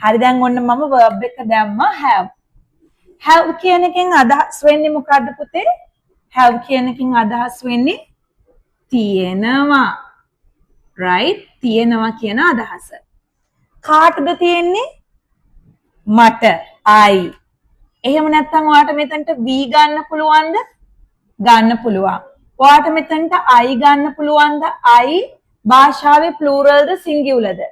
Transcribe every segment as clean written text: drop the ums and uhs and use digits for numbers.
හරි දැන් ඔන්න මම verb එක දැම්මා have. have කියන එකෙන් අදහස් වෙන්නේ මොකද්ද පුතේ? have කියන එකෙන් අදහස් වෙන්නේ තියෙනවා. right? තියෙනවා කියන අදහස. කාටද තියෙන්නේ? මට. I. එහෙම නැත්නම් ඔයාලට මෙතනට we ගන්න පුළුවන්ද? ගන්න පුළුවන්. ඔයාලට මෙතනට I ගන්න පුළුවන්ද? I භාෂාවේ plural ද singular ද?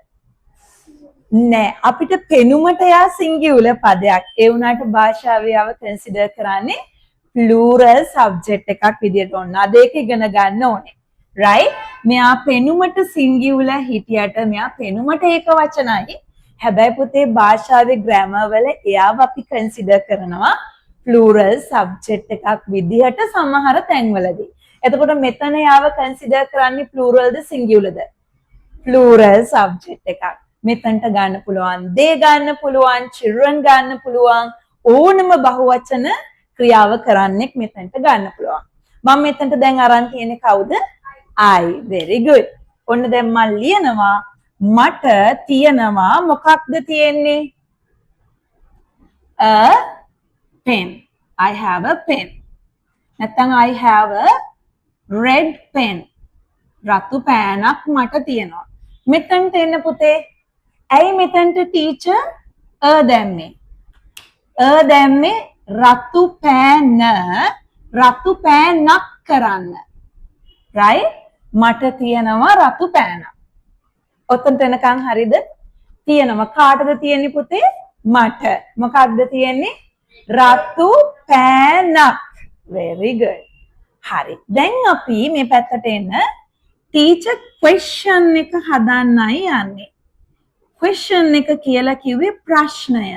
නෑ. අපිට පෙනුමට යා singular පදයක්. ඒ වුණාට භාෂාවේ යව consider කරන්නේ plural subject එකක් විදියට ඕන. අද ඒක ඉගෙන ගන්න ඕනේ. right? මෙයා පෙනුමට singular හිටියට මෙයා පෙනුමට ඒක වචනයි. හැබැයි පුතේ භාෂාවේ grammar වල එයාව අපි consider කරනවා plural subject එකක් විදිහට සමහර තැන්වලදී. එතකොට මෙතන යාව consider කරන්නේ plural ද singular ද? plural subject එකක්. මෙතනට ගන්න පුළුවන් they ගන්න පුළුවන් children ගන්න පුළුවන් ඕනම බහුවචන ක්‍රියාව කරන්නෙක් මෙතනට ගන්න පුළුවන්. මම මෙතනට දැන් අරන් තියෙන්නේ කවුද? I. very good. ඔන්න දැන් මම ලියනවා මට තියෙනවා මොකක්ද තියෙන්නේ? a pen. I have a pen. නැත්නම් I have a red pen. රතු පෑනක් මට තියෙනවා. මෙතනට එන්න පුතේ. ඇයි මෙතනට ටීචර් දැම්මේ? දැම්මේ රතු පෑනක් කරන්න. right? මට තියෙනවා රතු පෑනක්. ඔතනට එනකන් හරිද? තියෙනවා. කාටද තියෙන්නේ පුතේ? මට. මොකක්ද තියෙන්නේ? රතු පෑනක්. very good. හරි. දැන් අපි මේ පැත්තට එන්න ටීචර් question එක හදන්නයි යන්නේ. question එක කියලා කිව්වේ ප්‍රශ්නය.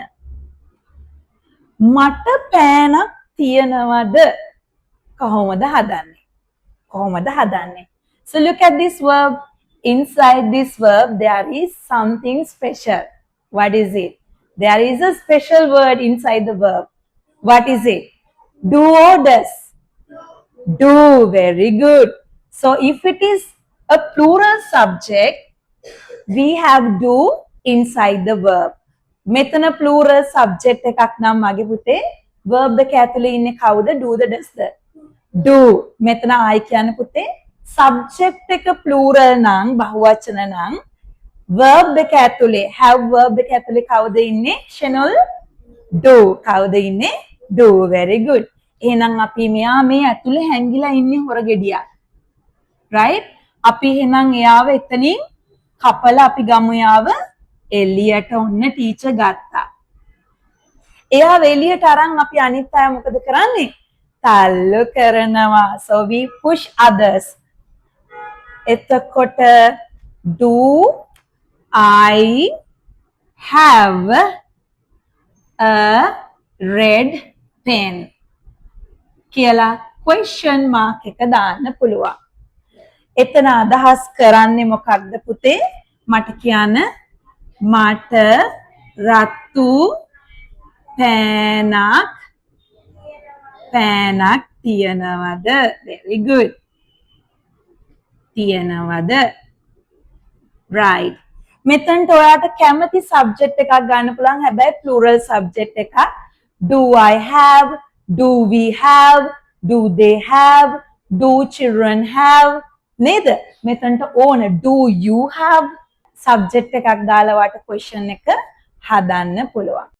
මට පෑනක් තියනවද? කොහොමද හදන්නේ? So look at this verb. Inside this verb there is something special. What is it? There is a special word inside the verb. What is it? Do or does? Do. Very good. So if it is a plural subject, we have do inside the verb. මෙතන plural subject එකක් නම් මගේ පුතේ verb එක ඇතුලේ ඉන්නේ කවුද? do the does the? do. මෙතන I කියන්නේ පුතේ subject එක plural නම් බහුවචන නම් verb එක ඇතුලේ have verb එක ඇතුලේ කවුද ඉන්නේ? shall do. කවුද ඉන්නේ? do. very good. එහෙනම් අපි මෙයා මේ ඇතුලේ හැංගිලා ඉන්නේ හොර ගෙඩියක්. right? අපි එහෙනම් එයාව එතනින් කපලා අපි ගමු යාව එළියට. ඔන්න ටීචර් ගත්තා. එයාව එළියට අරන් අපි අනිත් අය මොකද කරන්නේ? තල්ලු කරනවා. so we push others. එතකොට do I have a red pen කියලා question mark එක දාන්න පුළුවන්. එතන අදහස් කරන්නේ මොකක්ද පුතේ? මට කියන්න මට රතු පෑනක් තියනවද? very good. තියනවද? right. මෙතනට ඔයාට කැමති subject එකක් ගන්න පුළුවන්. හැබැයි plural subject එකක්. do I have? do we have? do they have? do children have? නේද? මෙතනට ඕන do you have subject එකක් දාලා වට question එක හදන්න පුළුවන්.